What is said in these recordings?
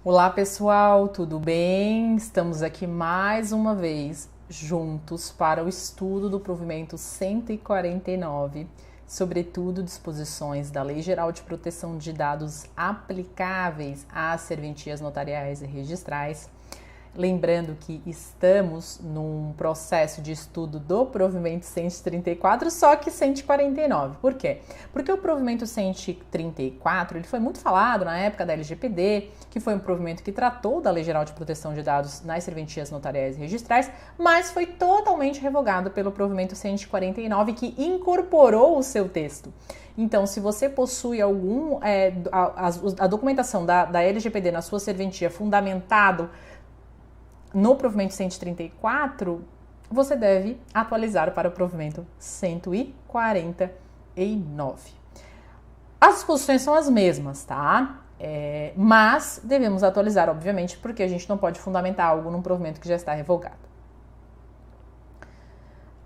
Olá pessoal, tudo bem? Estamos aqui mais uma vez juntos para o estudo do provimento 149, sobretudo disposições da Lei Geral de Proteção de Dados aplicáveis às serventias notariais e registrais. Lembrando que estamos num processo de estudo do provimento 134, só que 149. Por quê? Porque o provimento 134 ele foi muito falado na época da LGPD, que foi um provimento que tratou da Lei Geral de Proteção de Dados nas serventias notariais e registrais, mas foi totalmente revogado pelo provimento 149, que incorporou o seu texto. Então, se você possui a documentação da LGPD na sua serventia fundamentado no provimento 134, você deve atualizar para o provimento 149. As disposições são as mesmas, tá? Mas devemos atualizar, obviamente, porque a gente não pode fundamentar algo num provimento que já está revogado.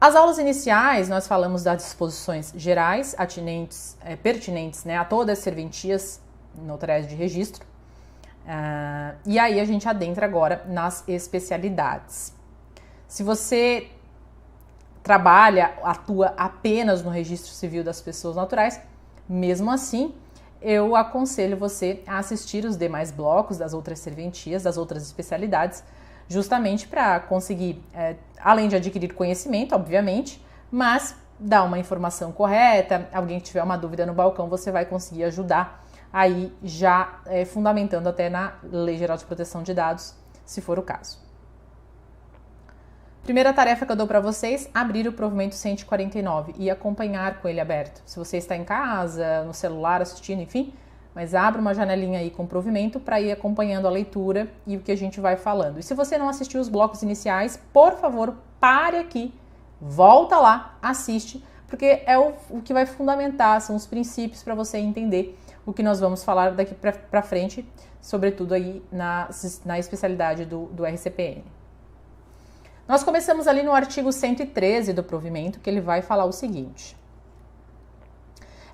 As aulas iniciais, nós falamos das disposições gerais, pertinentes, né, a todas as serventias notariais de registro. E aí a gente adentra agora nas especialidades. Se você atua apenas no registro civil das pessoas naturais, mesmo assim, eu aconselho você a assistir os demais blocos das outras serventias, das outras especialidades, justamente para conseguir, além de adquirir conhecimento, obviamente, mas dar uma informação correta. Alguém que tiver uma dúvida no balcão, você vai conseguir ajudar aí já fundamentando até na Lei Geral de Proteção de Dados, se for o caso. Primeira tarefa que eu dou para vocês, abrir o provimento 149 e acompanhar com ele aberto. Se você está em casa, no celular, assistindo, enfim, mas abra uma janelinha aí com o provimento para ir acompanhando a leitura e o que a gente vai falando. E se você não assistiu os blocos iniciais, por favor, pare aqui, volta lá, assiste, porque é o que vai fundamentar, são os princípios para você entender o que nós vamos falar daqui para frente, sobretudo aí na especialidade do RCPN. Nós começamos ali no artigo 113 do provimento, que ele vai falar o seguinte: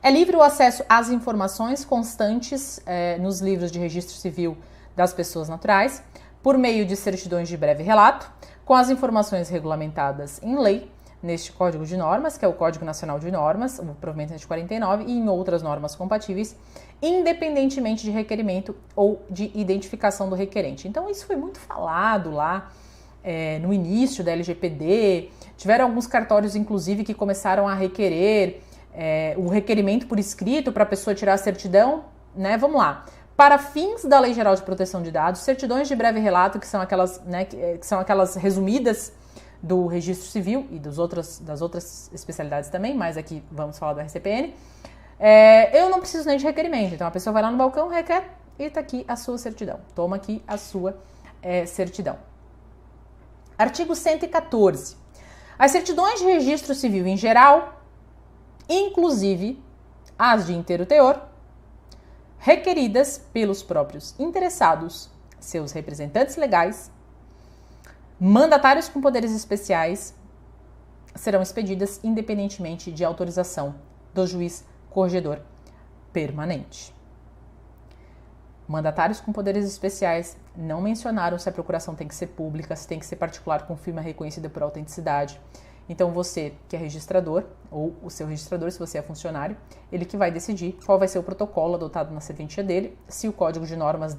é livre o acesso às informações constantes nos livros de registro civil das pessoas naturais, por meio de certidões de breve relato, com as informações regulamentadas em lei, neste Código de Normas, que é o Código Nacional de Normas, o provimento 149, e em outras normas compatíveis, independentemente de requerimento ou de identificação do requerente. Então, isso foi muito falado lá no início da LGPD. Tiveram alguns cartórios, inclusive, que começaram a requerer o requerimento por escrito para a pessoa tirar a certidão, né? Vamos lá. Para fins da Lei Geral de Proteção de Dados, certidões de breve relato, que são aquelas, né, que são aquelas resumidas do registro civil e das outras especialidades também, mas aqui vamos falar do RCPN. Eu não preciso nem de requerimento, então a pessoa vai lá no balcão, requer e está aqui a sua certidão. Toma aqui a sua certidão. Artigo 114. As certidões de registro civil em geral, inclusive as de inteiro teor, requeridas pelos próprios interessados, seus representantes legais, mandatários com poderes especiais, serão expedidas independentemente de autorização do juiz corregedor permanente. Mandatários com poderes especiais não mencionaram se a procuração tem que ser pública, se tem que ser particular com firma reconhecida por autenticidade. Então você, que é registrador, ou o seu registrador, se você é funcionário, ele que vai decidir qual vai ser o protocolo adotado na serventia dele, se o Código de Normas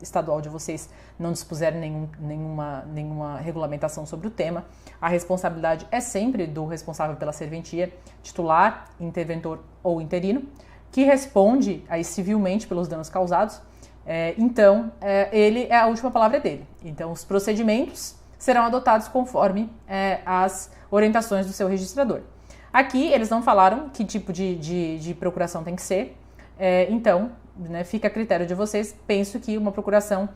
estadual de vocês não dispuser nenhuma regulamentação sobre o tema. A responsabilidade é sempre do responsável pela serventia, titular, interventor ou interino, que responde aí civilmente pelos danos causados. Ele a última palavra é dele. Então, os procedimentos serão adotados conforme as orientações do seu registrador. Aqui, eles não falaram que tipo de procuração tem que ser, então, né, fica a critério de vocês. Penso que uma procuração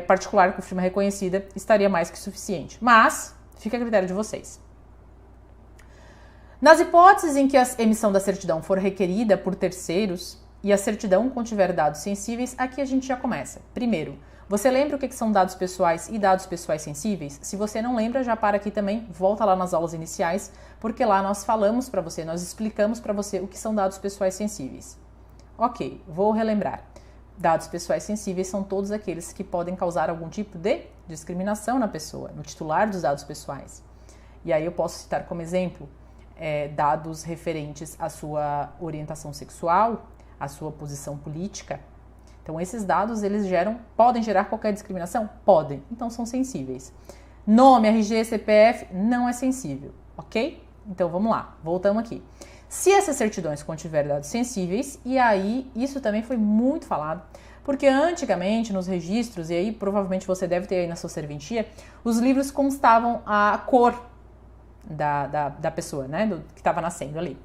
particular com firma reconhecida estaria mais que suficiente, mas fica a critério de vocês. Nas hipóteses em que a emissão da certidão for requerida por terceiros e a certidão contiver dados sensíveis, aqui a gente já começa. Primeiro, você lembra o que são dados pessoais e dados pessoais sensíveis? Se você não lembra, já para aqui também, volta lá nas aulas iniciais, porque lá nós falamos para você, nós explicamos para você o que são dados pessoais sensíveis. Ok, vou relembrar. dados pessoais sensíveis são todos aqueles que podem causar algum tipo de discriminação na pessoa, no titular dos dados pessoais. E aí eu posso citar como exemplo dados referentes à sua orientação sexual, à sua posição política. Então esses dados eles podem gerar qualquer discriminação? Podem, então são sensíveis. Nome, RG, CPF não é sensível, ok? Então vamos lá, voltamos aqui. Se essas certidões contiverem dados sensíveis, e aí isso também foi muito falado, porque antigamente nos registros, e aí provavelmente você deve ter aí na sua serventia, os livros constavam a cor da pessoa, né, que estava nascendo ali.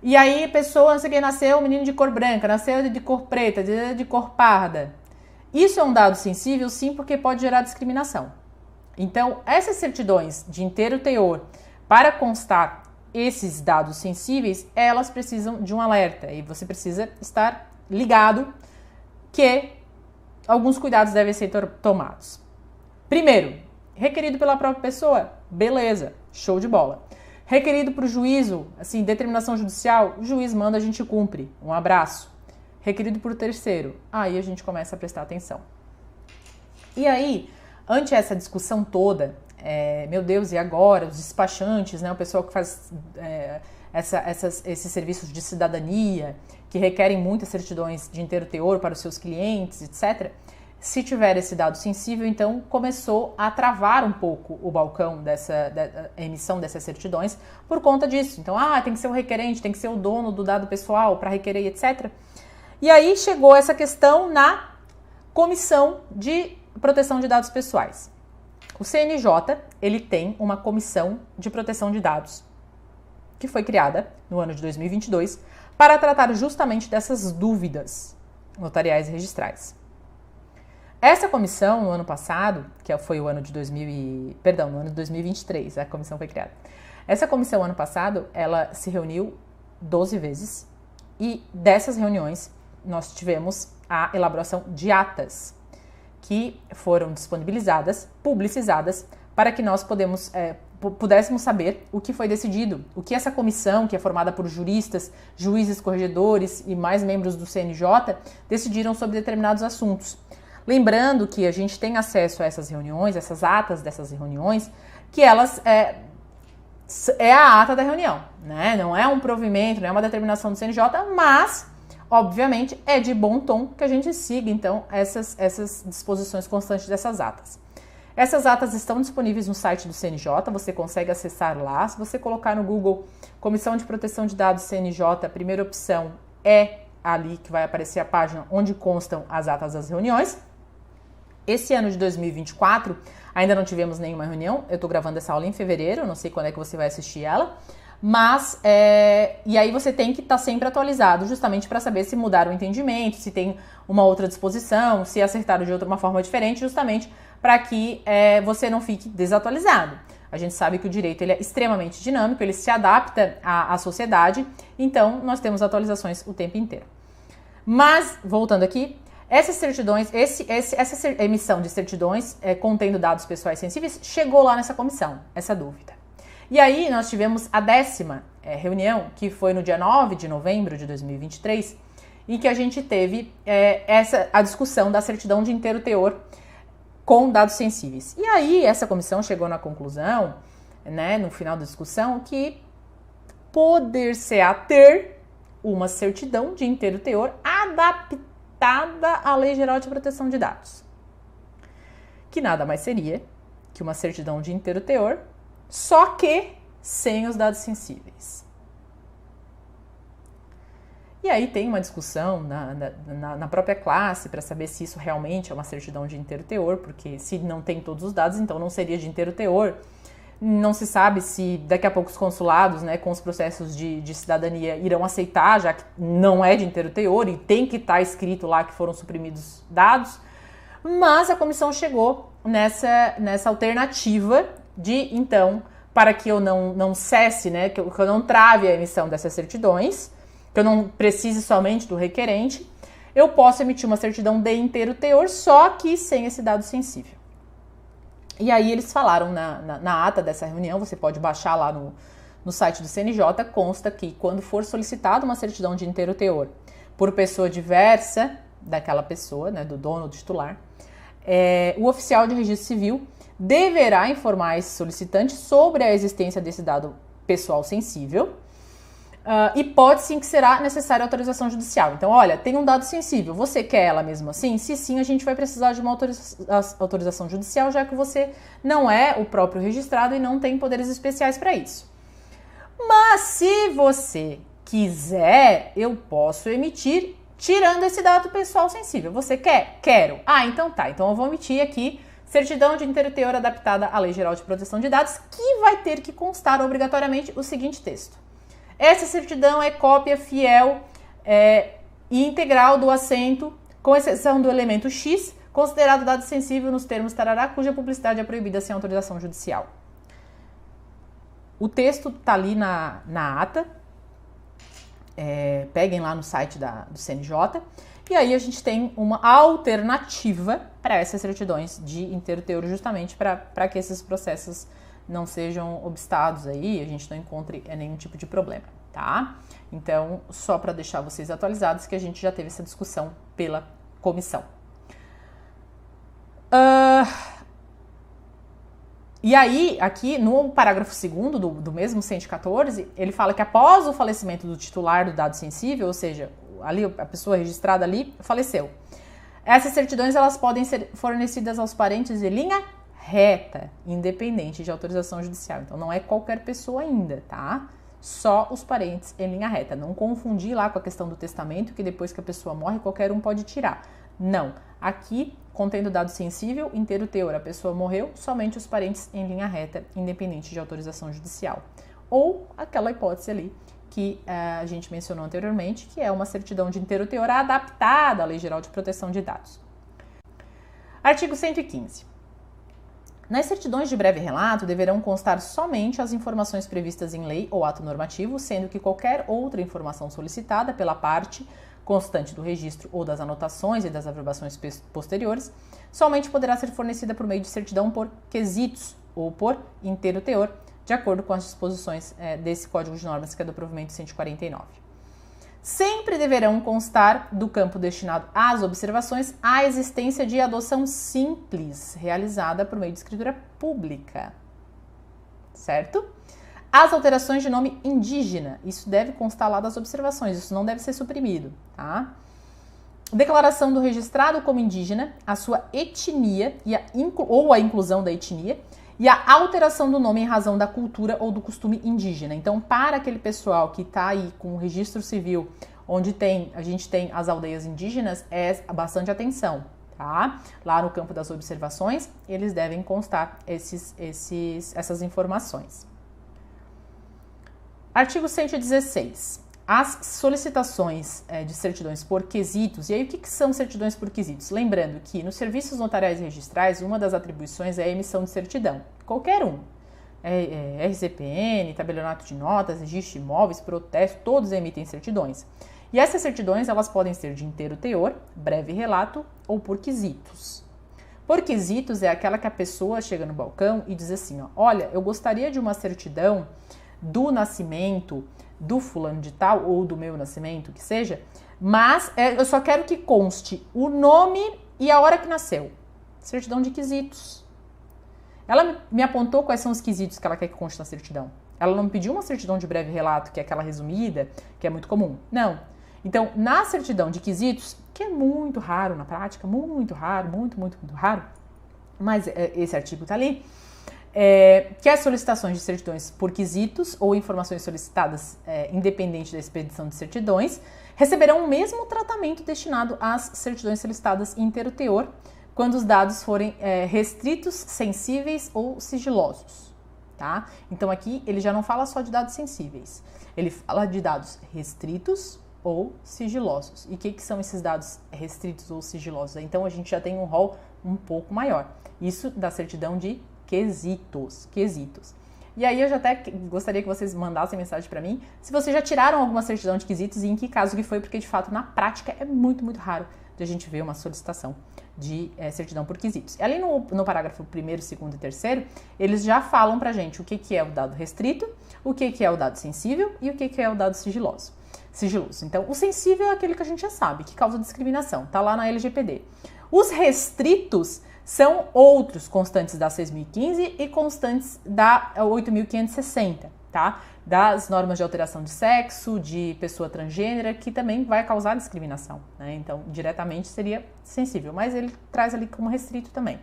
E aí a pessoa, não sei o que, nasceu um menino de cor branca, nasceu de cor preta, de cor parda. Isso é um dado sensível, sim, porque pode gerar discriminação. Então, essas certidões de inteiro teor, para constar esses dados sensíveis, elas precisam de um alerta. E você precisa estar ligado que alguns cuidados devem ser tomados. Primeiro, requerido pela própria pessoa, beleza, show de bola. Requerido para o juízo, assim, determinação judicial, o juiz manda, a gente cumpre, um abraço. Requerido por terceiro, aí a gente começa a prestar atenção. E aí, ante essa discussão toda, meu Deus, e agora? Os despachantes, né, o pessoal que faz esses serviços de cidadania, que requerem muitas certidões de inteiro teor para os seus clientes, etc. Se tiver esse dado sensível, então começou a travar um pouco o balcão da emissão dessas certidões por conta disso. Então, tem que ser o requerente, tem que ser o dono do dado pessoal para requerer, etc. E aí chegou essa questão na Comissão de Proteção de Dados Pessoais. O CNJ, ele tem uma Comissão de Proteção de Dados, que foi criada no ano de 2022 para tratar justamente dessas dúvidas notariais e registrais. Essa comissão, no ano passado, que foi o ano de no ano de 2023, a comissão foi criada. Essa comissão, ano passado, ela se reuniu 12 vezes e dessas reuniões nós tivemos a elaboração de que foram disponibilizadas, publicizadas, para que nós pudéssemos saber o que foi decidido, o que essa comissão, que é formada por juristas, juízes, corregedores e mais membros do CNJ, decidiram sobre determinados assuntos. Lembrando que a gente tem acesso a essas reuniões, essas atas dessas reuniões, que elas é a ata da reunião, né? Não é um provimento, não é uma determinação do CNJ, mas, obviamente, é de bom tom que a gente siga, então, essas disposições constantes dessas atas. Essas atas estão disponíveis no site do CNJ, você consegue acessar lá. Se você colocar no Google Comissão de Proteção de Dados CNJ, a primeira opção é ali que vai aparecer a página onde constam as atas das reuniões. Esse ano de 2024, ainda não tivemos nenhuma reunião. Eu estou gravando essa aula em fevereiro, não sei quando é que você vai assistir ela. Mas, e aí você tem que estar sempre atualizado, justamente para saber se mudaram o entendimento, se tem uma outra disposição, se acertaram de uma forma diferente, justamente para que você não fique desatualizado. A gente sabe que o direito ele é extremamente dinâmico, ele se adapta à sociedade, então nós temos atualizações o tempo inteiro. Mas, voltando aqui, essas certidões, essa emissão de certidões contendo dados pessoais sensíveis chegou lá nessa comissão, essa dúvida. E aí nós tivemos a 10ª reunião, que foi no dia 9 de novembro de 2023, em que a gente teve a discussão da certidão de inteiro teor com dados sensíveis. E aí essa comissão chegou na conclusão, né, no final da discussão, que poder-se-á ter uma certidão de inteiro teor adaptada à Lei Geral de Proteção de Dados, que nada mais seria que uma certidão de inteiro teor, só que sem os dados sensíveis. E aí tem uma discussão na própria classe para saber se isso realmente é uma certidão de inteiro teor, porque se não tem todos os dados, então não seria de inteiro teor. Não se sabe se daqui a pouco os consulados, né, com os processos de cidadania, irão aceitar, já que não é de inteiro teor e tem que estar escrito lá que foram suprimidos dados. Mas a comissão chegou nessa alternativa de, então, para que eu não cesse, né, que eu não trave a emissão dessas certidões, que eu não precise somente do requerente, eu posso emitir uma certidão de inteiro teor, só que sem esse dado sensível. E aí eles falaram na ata dessa reunião, você pode baixar lá no site do CNJ, consta que quando for solicitada uma certidão de inteiro teor por pessoa diversa, daquela pessoa, né, do dono, do titular, o oficial de registro civil deverá informar esse solicitante sobre a existência desse dado pessoal sensível, e pode sim que será necessária autorização judicial. Então, olha, tem um dado sensível, você quer ela mesmo assim? Se sim, a gente vai precisar de uma autorização judicial, já que você não é o próprio registrado e não tem poderes especiais para isso. Mas se você quiser, eu posso emitir tirando esse dado pessoal sensível. Você quer? Quero. Ah, então tá. Então eu vou emitir aqui certidão de inteiro teor adaptada à Lei Geral de Proteção de Dados, que vai ter que constar obrigatoriamente o seguinte texto. Essa certidão é cópia fiel e integral do assento, com exceção do elemento X, considerado dado sensível nos termos tarará, cuja publicidade é proibida sem autorização judicial. O texto está ali na ata, peguem lá no site do CNJ, e aí a gente tem uma alternativa para essas certidões de inteiro teor, justamente para que esses processos não sejam obstados aí, a gente não encontre nenhum tipo de problema, tá? Então, só para deixar vocês atualizados que a gente já teve essa discussão pela comissão. E aí, aqui no parágrafo 2º do mesmo 114, ele fala que após o falecimento do titular do dado sensível, ou seja, ali a pessoa registrada ali faleceu, essas certidões elas podem ser fornecidas aos parentes de linha reta, independente de autorização judicial. Então, não é qualquer pessoa ainda, tá? Só os parentes em linha reta. Não confundir lá com a questão do testamento, que depois que a pessoa morre, qualquer um pode tirar. Não. Aqui, contendo dado sensível, inteiro teor, a pessoa morreu, somente os parentes em linha reta, independente de autorização judicial. Ou aquela hipótese ali que a gente mencionou anteriormente, que é uma certidão de inteiro teor adaptada à Lei Geral de Proteção de Dados. Artigo 115. Nas certidões de breve relato deverão constar somente as informações previstas em lei ou ato normativo, sendo que qualquer outra informação solicitada pela parte constante do registro ou das anotações e das averbações posteriores somente poderá ser fornecida por meio de certidão por quesitos ou por inteiro teor, de acordo com as disposições desse Código de Normas, que é do provimento 149. Sempre deverão constar do campo destinado às observações a existência de adoção simples, realizada por meio de escritura pública, certo? As alterações de nome indígena, isso deve constar lá das observações, isso não deve ser suprimido, tá? Declaração do registrado como indígena, a sua etnia ou a inclusão da etnia, e a alteração do nome em razão da cultura ou do costume indígena. Então, para aquele pessoal que está aí com o registro civil, onde a gente tem as aldeias indígenas, bastante atenção, tá? Lá no campo das observações, eles devem constar essas informações. Artigo 116. As solicitações de certidões por quesitos, e aí o que são certidões por quesitos? Lembrando que nos serviços notariais e registrais, uma das atribuições é a emissão de certidão, qualquer um. RCPN, tabelionato de notas, registro de imóveis, protesto, todos emitem certidões. E essas certidões, elas podem ser de inteiro teor, breve relato ou por quesitos. Por quesitos é aquela que a pessoa chega no balcão e diz assim, ó, olha, eu gostaria de uma certidão do nascimento do fulano de tal, ou do meu nascimento, que seja, mas eu só quero que conste o nome e a hora que nasceu. Certidão de quesitos. Ela me apontou quais são os quesitos que ela quer que conste na certidão. Ela não me pediu uma certidão de breve relato, que é aquela resumida, que é muito comum. Não. Então, na certidão de quesitos, que é muito raro na prática, muito raro, muito raro, mas esse artigo está ali, que as solicitações de certidões por quesitos ou informações solicitadas independente da expedição de certidões receberão o mesmo tratamento destinado às certidões solicitadas inteiro teor quando os dados forem restritos, sensíveis ou sigilosos, tá? Então aqui ele já não fala só de dados sensíveis, ele fala de dados restritos ou sigilosos. E o que são esses dados restritos ou sigilosos? Então a gente já tem um rol um pouco maior. Isso da certidão de quesitos. E aí eu já até gostaria que vocês mandassem mensagem para mim se vocês já tiraram alguma certidão de quesitos e em que caso que foi, porque de fato na prática é muito raro de a gente ver uma solicitação de certidão por quesitos. E ali no parágrafo 1º, 2º e 3º, eles já falam pra gente o que é o dado restrito, o que é o dado sensível e o que é o dado sigiloso. sigiloso. Então, o sensível é aquele que a gente já sabe, que causa discriminação, tá lá na LGPD. Os restritos são outros constantes da 6.015 e constantes da 8.560, tá? Das normas de alteração de sexo, de pessoa transgênera, que também vai causar discriminação, né? Então, diretamente seria sensível, mas ele traz ali como restrito também.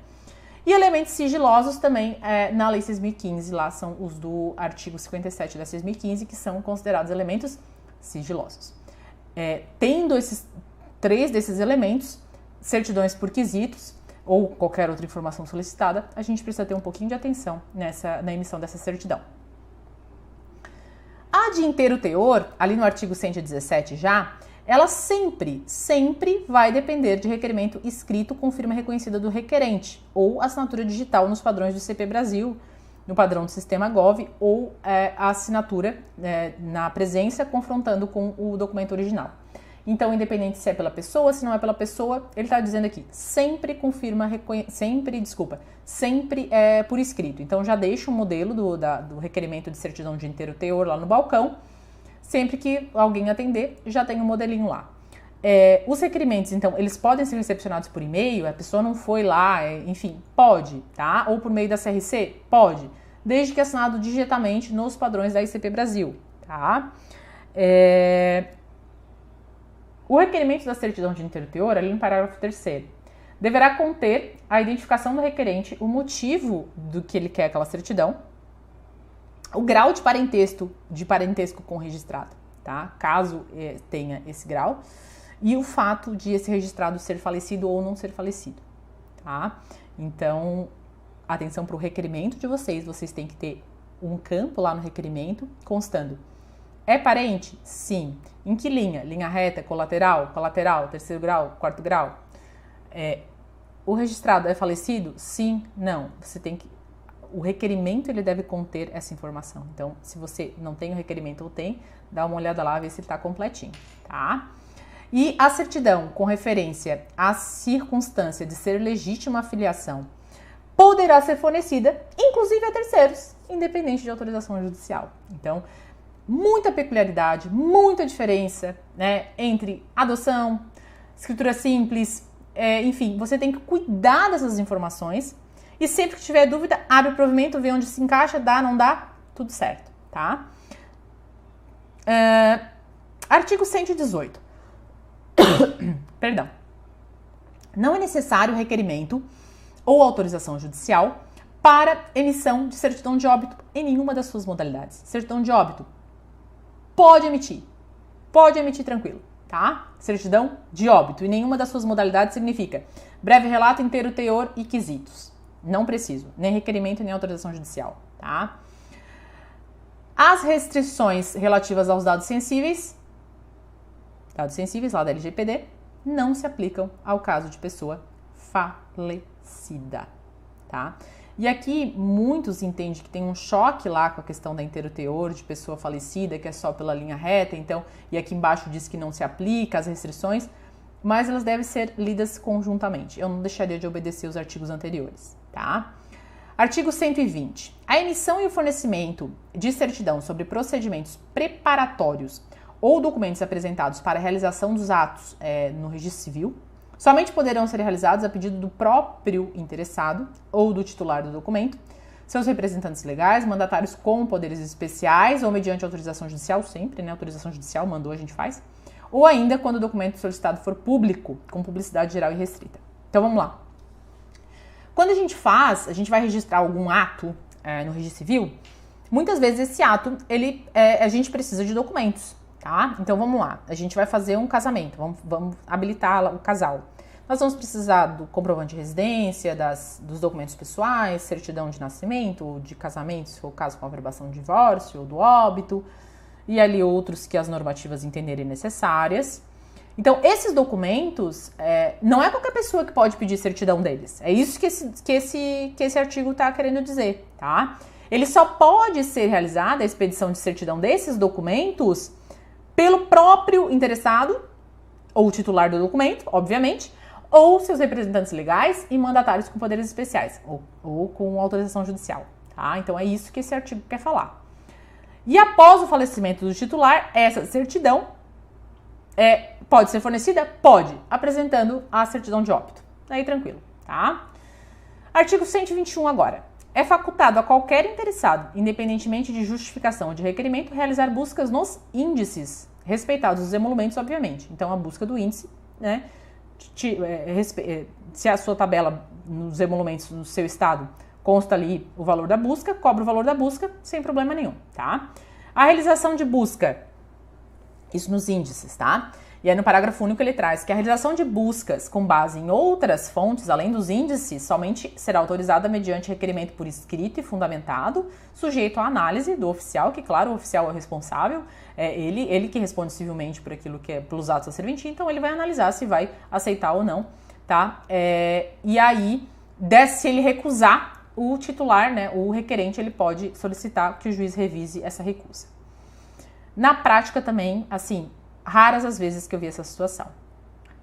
E elementos sigilosos também, na Lei 6.015, lá são os do artigo 57 da 6.015, que são considerados elementos sigilosos. Tendo esses 3 desses elementos, certidões por quesitos ou qualquer outra informação solicitada, a gente precisa ter um pouquinho de atenção na emissão dessa certidão. A de inteiro teor, ali no artigo 117 já, ela sempre vai depender de requerimento escrito com firma reconhecida do requerente ou assinatura digital nos padrões do CP Brasil, no padrão do Sistema Gov ou a assinatura na presença confrontando com o documento original. Então, independente se é pela pessoa, se não é pela pessoa, ele está dizendo aqui, sempre com firma sempre é por escrito. Então, já deixa o modelo do requerimento de certidão de inteiro teor lá no balcão. Sempre que alguém atender, já tem um modelinho lá. Os requerimentos, então, eles podem ser recepcionados por e-mail, a pessoa não foi lá, enfim, pode, tá? Ou por meio da CRC? Pode, desde que assinado digitalmente nos padrões da ICP Brasil, tá? O requerimento da certidão de inteiro teor, ali no parágrafo 3º, deverá conter a identificação do requerente, o motivo do que ele quer aquela certidão, o grau de parentesco com o registrado, tá? Caso tenha esse grau, e o fato de esse registrado ser falecido ou não ser falecido, tá? Então, atenção para o requerimento de vocês têm que ter um campo lá no requerimento constando. É parente? Sim. Em que linha? Linha reta, colateral, terceiro grau, quarto grau? O registrado é falecido? Sim, não. O requerimento ele deve conter essa informação. Então, se você não tem o requerimento ou tem, dá uma olhada lá, vê se ele está completinho, tá? E a certidão com referência à circunstância de ser legítima a filiação poderá ser fornecida, inclusive a terceiros, independente de autorização judicial. Então, muita peculiaridade, muita diferença, né, entre adoção, escritura simples, enfim, você tem que cuidar dessas informações e sempre que tiver dúvida, abre o provimento, vê onde se encaixa, dá, não dá, tudo certo, tá? Artigo 118. Perdão. Não é necessário requerimento ou autorização judicial para emissão de certidão de óbito em nenhuma das suas modalidades. Certidão de óbito pode emitir tranquilo, tá? Certidão de óbito em nenhuma das suas modalidades significa breve relato, inteiro teor e quesitos. Não preciso, nem requerimento, nem autorização judicial, tá? As restrições relativas aos dados sensíveis lá da LGPD, não se aplicam ao caso de pessoa falecida, tá? E aqui muitos entendem que tem um choque lá com a questão da inteiro teor de pessoa falecida, que é só pela linha reta, então, e aqui embaixo diz que não se aplica as restrições, mas elas devem ser lidas conjuntamente. Eu não deixaria de obedecer os artigos anteriores, tá? Artigo 120. A emissão e o fornecimento de certidão sobre procedimentos preparatórios ou documentos apresentados para a realização dos atos no registro civil somente poderão ser realizados a pedido do próprio interessado ou do titular do documento, seus representantes legais, mandatários com poderes especiais ou mediante autorização judicial, sempre, né? Autorização judicial, mandou, a gente faz. Ou ainda quando o documento solicitado for público, com publicidade geral e restrita. Então vamos lá. Quando a gente vai registrar algum ato no registro civil, muitas vezes esse ato, a gente precisa de documentos. Tá? Então vamos lá, a gente vai fazer um casamento, vamos habilitar o casal. Nós vamos precisar do comprovante de residência, dos documentos pessoais, certidão de nascimento, de casamento, se for o caso com averbação de divórcio ou do óbito, e ali outros que as normativas entenderem necessárias. Então esses documentos, não é qualquer pessoa que pode pedir certidão deles, é isso que esse artigo está querendo dizer, tá? Ele só pode ser realizada a expedição de certidão desses documentos pelo próprio interessado, ou titular do documento, obviamente, ou seus representantes legais e mandatários com poderes especiais, ou com autorização judicial, tá? Então é isso que esse artigo quer falar. E após o falecimento do titular, essa certidão Pode ser fornecida? Pode, apresentando a certidão de óbito. Aí tranquilo, tá? Artigo 121 agora. É facultado a qualquer interessado, independentemente de justificação ou de requerimento, realizar buscas nos índices, respeitados os emolumentos, obviamente. Então, a busca do índice, né? Se a sua tabela nos emolumentos no seu estado consta ali o valor da busca, cobra o valor da busca sem problema nenhum, tá? A realização de busca, isso nos índices, tá? E aí no parágrafo único ele traz que a realização de buscas com base em outras fontes, além dos índices, somente será autorizada mediante requerimento por escrito e fundamentado, sujeito à análise do oficial, que claro, o oficial é o responsável, ele que responde civilmente por aquilo que é pelos atos a serventia, então ele vai analisar se vai aceitar ou não, tá? E aí, se ele recusar, o titular, né, o requerente, ele pode solicitar que o juiz revise essa recusa. Na prática também, assim, raras as vezes que eu vi essa situação.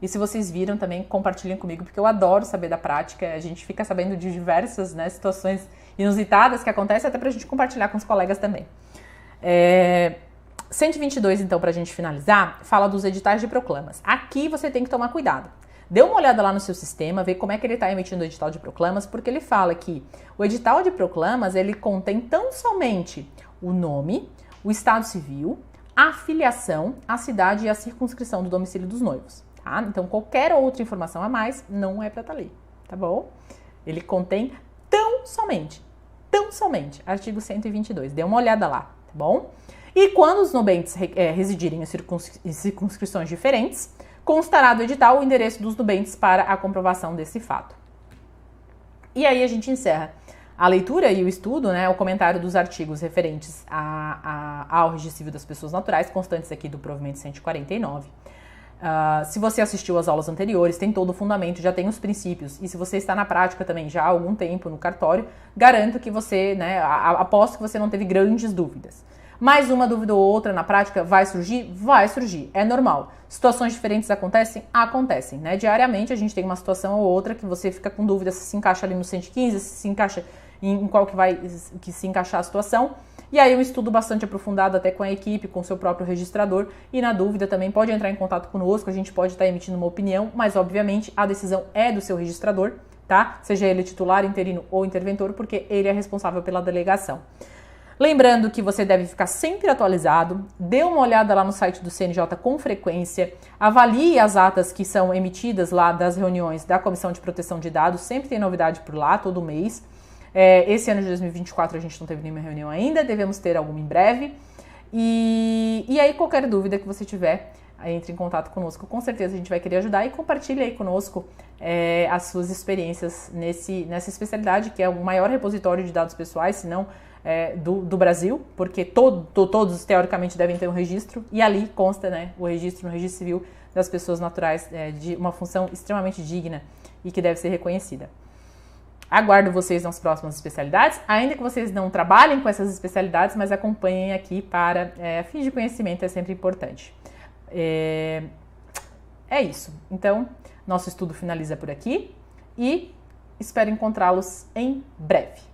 E se vocês viram também, compartilhem comigo, porque eu adoro saber da prática, a gente fica sabendo de diversas, né, situações inusitadas que acontecem, até pra gente compartilhar com os colegas também. 122, então, pra gente finalizar, fala dos editais de proclamas. Aqui você tem que tomar cuidado. Dê uma olhada lá no seu sistema, vê como é que ele está emitindo o edital de proclamas, porque ele fala que o edital de proclamas, ele contém tão somente o nome, o estado civil, a filiação, a cidade e a circunscrição do domicílio dos noivos, tá? Então, qualquer outra informação a mais não é para estar ali, tá bom? Ele contém tão somente, artigo 122, dê uma olhada lá, tá bom? E quando os nubentes residirem em circunscrições diferentes, constará do edital o endereço dos nubentes para a comprovação desse fato. E aí a gente encerra a leitura e o estudo, né, o comentário dos artigos referentes ao registro civil das pessoas naturais, constantes aqui do provimento 149. Se você assistiu às aulas anteriores, tem todo o fundamento, já tem os princípios. E se você está na prática também já há algum tempo no cartório, garanto que você, né, aposto que você não teve grandes dúvidas. Mais uma dúvida ou outra na prática vai surgir? Vai surgir, é normal. Situações diferentes acontecem? Acontecem, né? Diariamente a gente tem uma situação ou outra que você fica com dúvida se encaixa ali no 115, se se encaixa em qual que se encaixar a situação. E aí um estudo bastante aprofundado até com a equipe, com o seu próprio registrador. E na dúvida também pode entrar em contato conosco, a gente pode estar emitindo uma opinião, mas obviamente a decisão é do seu registrador, tá? Seja ele titular, interino ou interventor, porque ele é responsável pela delegação. Lembrando que você deve ficar sempre atualizado, dê uma olhada lá no site do CNJ com frequência, avalie as atas que são emitidas lá das reuniões da Comissão de Proteção de Dados, sempre tem novidade por lá, todo mês. Esse ano de 2024 a gente não teve nenhuma reunião ainda, devemos ter alguma em breve. E aí qualquer dúvida que você tiver, entre em contato conosco, com certeza a gente vai querer ajudar e compartilhe aí conosco as suas experiências nessa especialidade, que é o maior repositório de dados pessoais, se não do Brasil, porque todos teoricamente devem ter um registro, e ali consta, né, o registro no registro civil das pessoas naturais, de uma função extremamente digna e que deve ser reconhecida. Aguardo vocês nas próximas especialidades, ainda que vocês não trabalhem com essas especialidades, mas acompanhem aqui para fins de conhecimento, é sempre importante. É isso. Então, nosso estudo finaliza por aqui e espero encontrá-los em breve.